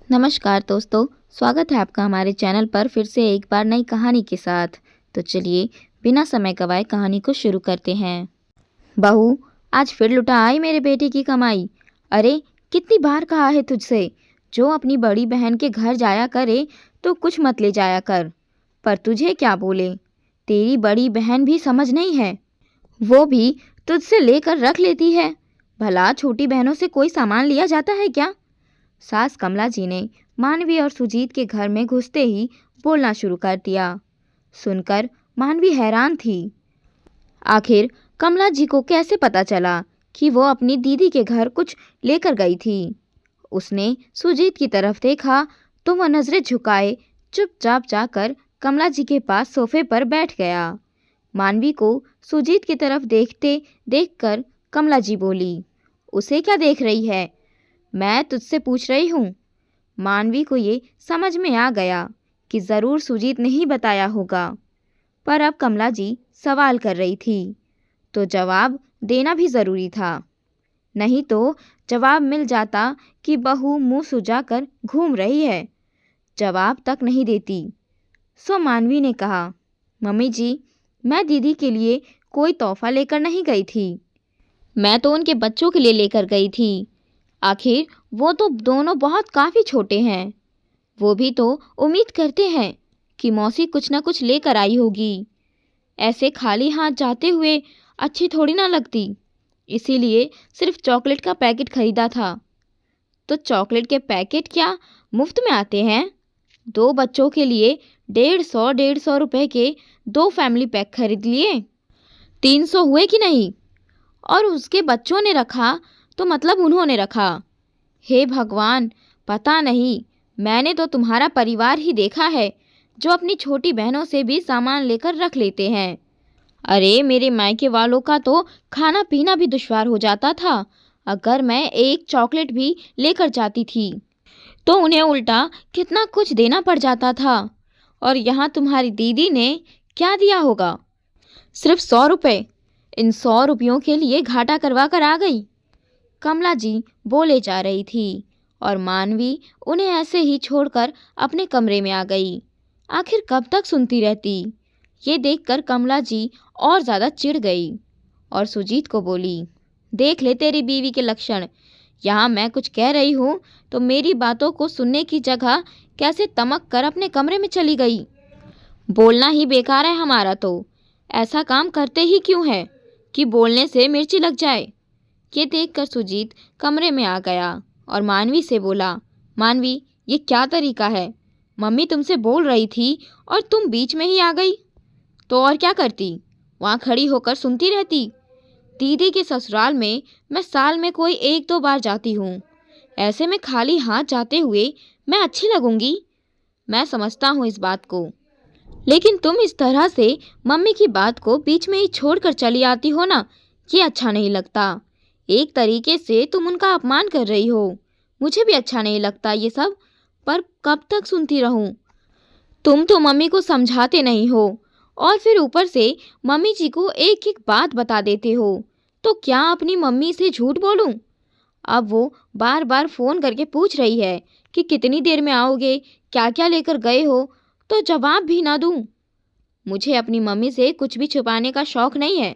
नमस्कार दोस्तों, स्वागत है आपका हमारे चैनल पर फिर से एक बार नई कहानी के साथ। तो चलिए बिना समय गवाए कहानी को शुरू करते हैं। बहू, आज फिर लुटा आई मेरे बेटे की कमाई। अरे कितनी बार कहा है तुझसे, जो अपनी बड़ी बहन के घर जाया करे तो कुछ मत ले जाया कर। पर तुझे क्या बोले, तेरी बड़ी बहन भी समझ नहीं है, वो भी तुझसे लेकर रख लेती है। भला छोटी बहनों से कोई सामान लिया जाता है क्या? सास कमला जी ने मानवी और सुजीत के घर में घुसते ही बोलना शुरू कर दिया। सुनकर मानवी हैरान थी। आखिर कमला जी को कैसे पता चला कि वो अपनी दीदी के घर कुछ लेकर गई थी? उसने सुजीत की तरफ देखा तो वह नजरें झुकाए चुपचाप जाकर कमला जी के पास सोफे पर बैठ गया। मानवी को सुजीत की तरफ देखते देखकर कमला जी बोली, उसे क्या देख रही है? मैं तुझसे पूछ रही हूँ। मानवी को ये समझ में आ गया कि ज़रूर सुजीत ने ही बताया होगा, पर अब कमला जी सवाल कर रही थी तो जवाब देना भी ज़रूरी था। नहीं तो जवाब मिल जाता कि बहू मुंह सुजाकर घूम रही है, जवाब तक नहीं देती। सो मानवी ने कहा, मम्मी जी, मैं दीदी के लिए कोई तोहफा लेकर नहीं गई थी, मैं तो उनके बच्चों के लिए लेकर गई थी। आखिर वो तो दोनों बहुत काफ़ी छोटे हैं, वो भी तो उम्मीद करते हैं कि मौसी कुछ ना कुछ लेकर आई होगी। ऐसे खाली हाथ जाते हुए अच्छी थोड़ी ना लगती, इसीलिए सिर्फ चॉकलेट का पैकेट खरीदा था। तो चॉकलेट के पैकेट क्या मुफ्त में आते हैं? दो बच्चों के लिए 150 रुपए के 2 फैमिली पैक खरीद लिए। 300 हुए कि नहीं? और उसके बच्चों ने रखा तो मतलब उन्होंने रखा। हे भगवान, पता नहीं, मैंने तो तुम्हारा परिवार ही देखा है जो अपनी छोटी बहनों से भी सामान लेकर रख लेते हैं। अरे मेरे मायके वालों का तो खाना पीना भी दुश्वार हो जाता था अगर मैं एक चॉकलेट भी लेकर जाती थी, तो उन्हें उल्टा कितना कुछ देना पड़ जाता था। और यहाँ तुम्हारी दीदी ने क्या दिया होगा? सिर्फ 100 रुपये। इन 100 रुपयों के लिए घाटा करवा कर आ गई। कमला जी बोले जा रही थी और मानवी उन्हें ऐसे ही छोड़कर अपने कमरे में आ गई। आखिर कब तक सुनती रहती? ये देखकर कमला जी और ज़्यादा चिढ़ गई और सुजीत को बोली, देख ले तेरी बीवी के लक्षण। यहाँ मैं कुछ कह रही हूँ तो मेरी बातों को सुनने की जगह कैसे तमक कर अपने कमरे में चली गई। बोलना ही बेकार है हमारा तो, ऐसा काम करते ही क्यों है कि बोलने से मिर्ची लग जाए। ये देखकर सुजीत कमरे में आ गया और मानवी से बोला, मानवी, ये क्या तरीका है? मम्मी तुमसे बोल रही थी और तुम बीच में ही आ गई। तो और क्या करती, वहाँ खड़ी होकर सुनती रहती? दीदी के ससुराल में मैं साल में कोई 1-2 बार जाती हूँ, ऐसे में खाली हाथ जाते हुए मैं अच्छी लगूंगी? मैं समझता हूँ इस बात को, लेकिन तुम इस तरह से मम्मी की बात को बीच में ही छोड़कर चली आती हो ना, ये अच्छा नहीं लगता। एक तरीके से तुम उनका अपमान कर रही हो। मुझे भी अच्छा नहीं लगता ये सब, पर कब तक सुनती रहूं? तुम तो मम्मी को समझाते नहीं हो और फिर ऊपर से मम्मी जी को एक एक बात बता देते हो। तो क्या अपनी मम्मी से झूठ बोलूं? अब वो बार बार फ़ोन करके पूछ रही है कि कितनी देर में आओगे, क्या क्या लेकर गए हो, तो जवाब भी ना दूं। मुझे अपनी मम्मी से कुछ भी छुपाने का शौक़ नहीं है,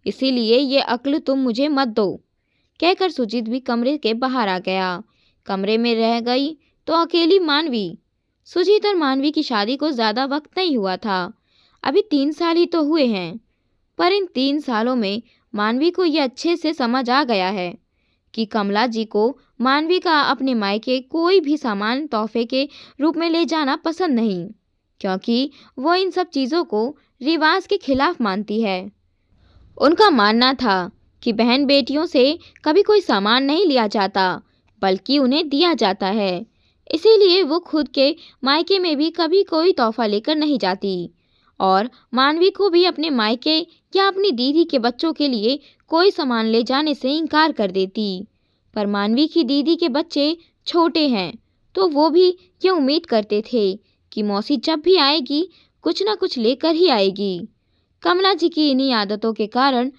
इसीलिए ये अक्ल तुम मुझे मत दो। कहकर सुजीत भी कमरे के बाहर आ गया। कमरे में रह गई तो अकेली मानवी। सुजीत और मानवी की शादी को ज़्यादा वक्त नहीं हुआ था, अभी 3 साल ही तो हुए हैं, पर इन 3 सालों में मानवी को ये अच्छे से समझ आ गया है कि कमला जी को मानवी का अपने मायके कोई भी सामान तोहफे के रूप में ले जाना पसंद नहीं, क्योंकि वो इन सब चीज़ों को रिवाज के खिलाफ मानती है। उनका मानना था कि बहन बेटियों से कभी कोई सामान नहीं लिया जाता, बल्कि उन्हें दिया जाता है। इसीलिए वो खुद के मायके में भी कभी कोई तोहफा लेकर नहीं जाती और मानवी को भी अपने मायके या अपनी दीदी के बच्चों के लिए कोई सामान ले जाने से इनकार कर देती। पर मानवी की दीदी के बच्चे छोटे हैं, तो वो भी ये उम्मीद करते थे कि मौसी जब भी आएगी कुछ ना कुछ लेकर ही आएगी। कमला जी की इन्हीं आदतों के कारण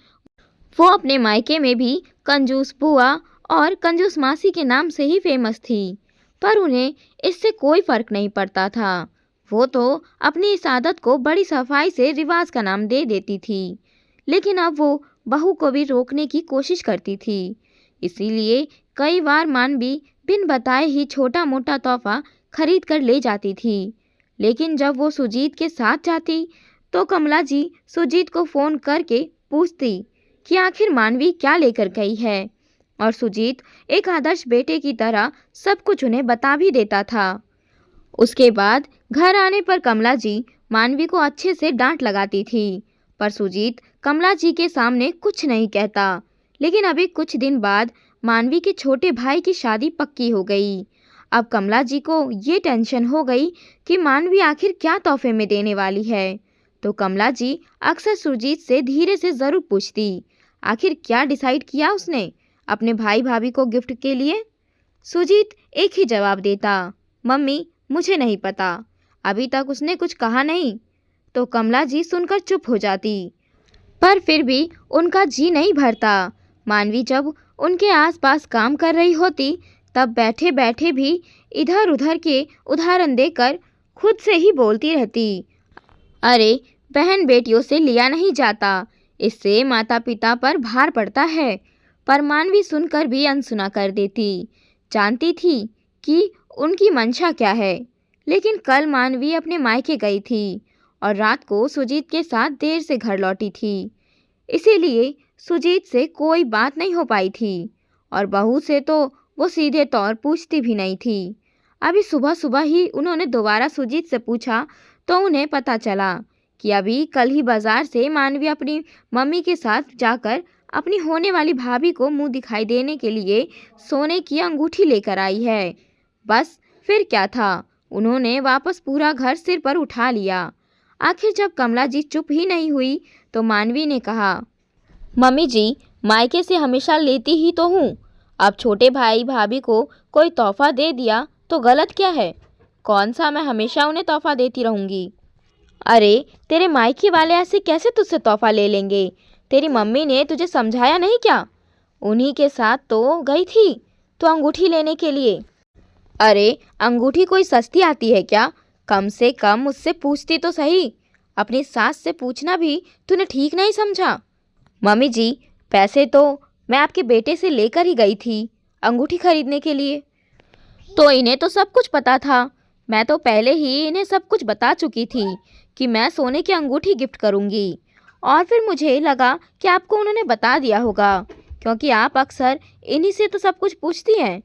वो अपने मायके में भी कंजूस बुआ और कंजूस मासी के नाम से ही फेमस थी। पर उन्हें इससे कोई फर्क नहीं पड़ता था। वो तो अपनी इस आदत को बड़ी सफाई से रिवाज का नाम दे देती थी, लेकिन अब वो बहू को भी रोकने की कोशिश करती थी। इसीलिए कई बार मानवी बिन बताए ही छोटा मोटा तोहफा खरीद कर ले जाती थी। लेकिन जब वो सुजीत के साथ जाती तो कमला जी सुजीत को फ़ोन करके पूछती कि आखिर मानवी क्या लेकर गई है, और सुजीत एक आदर्श बेटे की तरह सब कुछ उन्हें बता भी देता था। उसके बाद घर आने पर कमला जी मानवी को अच्छे से डांट लगाती थी, पर सुजीत कमला जी के सामने कुछ नहीं कहता। लेकिन अभी कुछ दिन बाद मानवी के छोटे भाई की शादी पक्की हो गई। अब कमला जी को ये टेंशन हो गई कि मानवी आखिर क्या तोहफे में देने वाली है। तो कमला जी अक्सर सुजीत से धीरे से ज़रूर पूछती, आखिर क्या डिसाइड किया उसने अपने भाई भाभी को गिफ्ट के लिए। सुजीत एक ही जवाब देता, मम्मी मुझे नहीं पता, अभी तक उसने कुछ कहा नहीं। तो कमला जी सुनकर चुप हो जाती, पर फिर भी उनका जी नहीं भरता। मानवी जब उनके आसपास काम कर रही होती तब बैठे बैठे भी इधर उधर के उदाहरण देकर खुद से ही बोलती रहती, अरे बहन बेटियों से लिया नहीं जाता, इससे माता पिता पर भार पड़ता है। पर मानवी सुनकर भी अनसुना कर देती, जानती थी कि उनकी मंशा क्या है। लेकिन कल मानवी अपने मायके गई थी और रात को सुजीत के साथ देर से घर लौटी थी, इसीलिए सुजीत से कोई बात नहीं हो पाई थी और बहू से तो वो सीधे तौर पूछती भी नहीं थी। अभी सुबह सुबह ही उन्होंने दोबारा सुजीत से पूछा तो उन्हें पता चला कि अभी कल ही बाजार से मानवी अपनी मम्मी के साथ जाकर अपनी होने वाली भाभी को मुंह दिखाई देने के लिए सोने की अंगूठी लेकर आई है। बस फिर क्या था, उन्होंने वापस पूरा घर सिर पर उठा लिया। आखिर जब कमला जी चुप ही नहीं हुई तो मानवी ने कहा, मम्मी जी मायके से हमेशा लेती ही तो हूँ, अब छोटे भाई भाभी को कोई तोहफा दे दिया तो गलत क्या है, कौन सा मैं हमेशा उन्हें तोहफा देती रहूँगी। अरे तेरे मायके वाले ऐसे कैसे तुझसे तोहफा ले लेंगे, तेरी मम्मी ने तुझे समझाया नहीं क्या, उन्हीं के साथ तो गई थी तो अंगूठी लेने के लिए। अरे अंगूठी कोई सस्ती आती है क्या, कम से कम मुझसे पूछती तो सही, अपनी सास से पूछना भी तूने ठीक नहीं समझा। मम्मी जी पैसे तो मैं आपके बेटे से लेकर ही गई थी अंगूठी खरीदने के लिए, तो इन्हें तो सब कुछ पता था, मैं तो पहले ही इन्हें सब कुछ बता चुकी थी कि मैं सोने की अंगूठी गिफ्ट करूंगी। और फिर मुझे लगा कि आपको उन्होंने बता दिया होगा, क्योंकि आप अक्सर इन्हीं से तो सब कुछ पूछती हैं।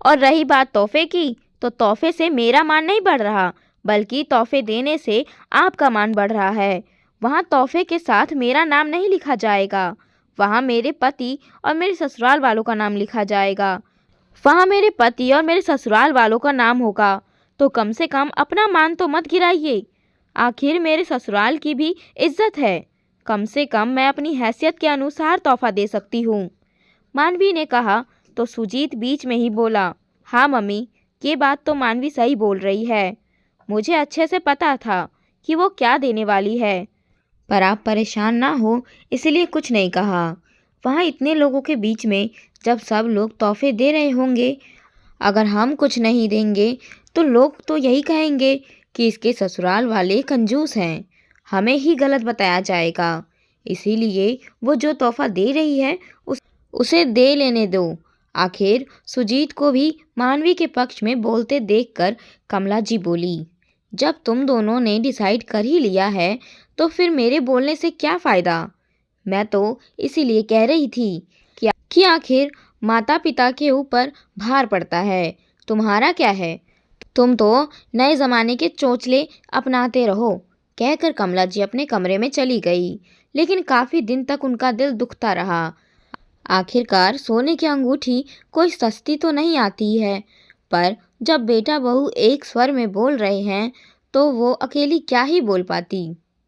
और रही बात तोहफे की, तो तोहफे से मेरा मान नहीं बढ़ रहा, बल्कि तोहफे देने से आपका मान बढ़ रहा है। वहाँ तोहफे के साथ मेरा नाम नहीं लिखा जाएगा, वहाँ मेरे पति और मेरे ससुराल वालों का नाम लिखा जाएगा। वहाँ मेरे पति और मेरे ससुराल वालों का नाम होगा, तो कम से कम अपना मान तो मत गिराइए, आखिर मेरे ससुराल की भी इज्जत है, कम से कम मैं अपनी हैसियत के अनुसार तोहफा दे सकती हूँ। मानवी ने कहा तो सुजीत बीच में ही बोला, हाँ मम्मी ये बात तो मानवी सही बोल रही है, मुझे अच्छे से पता था कि वो क्या देने वाली है, पर आप परेशान ना हो इसलिए कुछ नहीं कहा। वहाँ इतने लोगों के बीच में जब सब लोग तोहफे दे रहे होंगे, अगर हम कुछ नहीं देंगे तो लोग तो यही कहेंगे कि इसके ससुराल वाले कंजूस हैं, हमें ही गलत बताया जाएगा। इसीलिए वो जो तोहफा दे रही है उसे दे लेने दो। आखिर सुजीत को भी मानवी के पक्ष में बोलते देखकर कमला जी बोली, जब तुम दोनों ने डिसाइड कर ही लिया है तो फिर मेरे बोलने से क्या फ़ायदा। मैं तो इसीलिए कह रही थी कि आखिर माता पिता के ऊपर भार पड़ता है, तुम्हारा क्या है, तुम तो नए ज़माने के चोंचले अपनाते रहो। कहकर कमला जी अपने कमरे में चली गई, लेकिन काफ़ी दिन तक उनका दिल दुखता रहा। आखिरकार सोने की अंगूठी कोई सस्ती तो नहीं आती है, पर जब बेटा बहू एक स्वर में बोल रहे हैं तो वो अकेली क्या ही बोल पाती।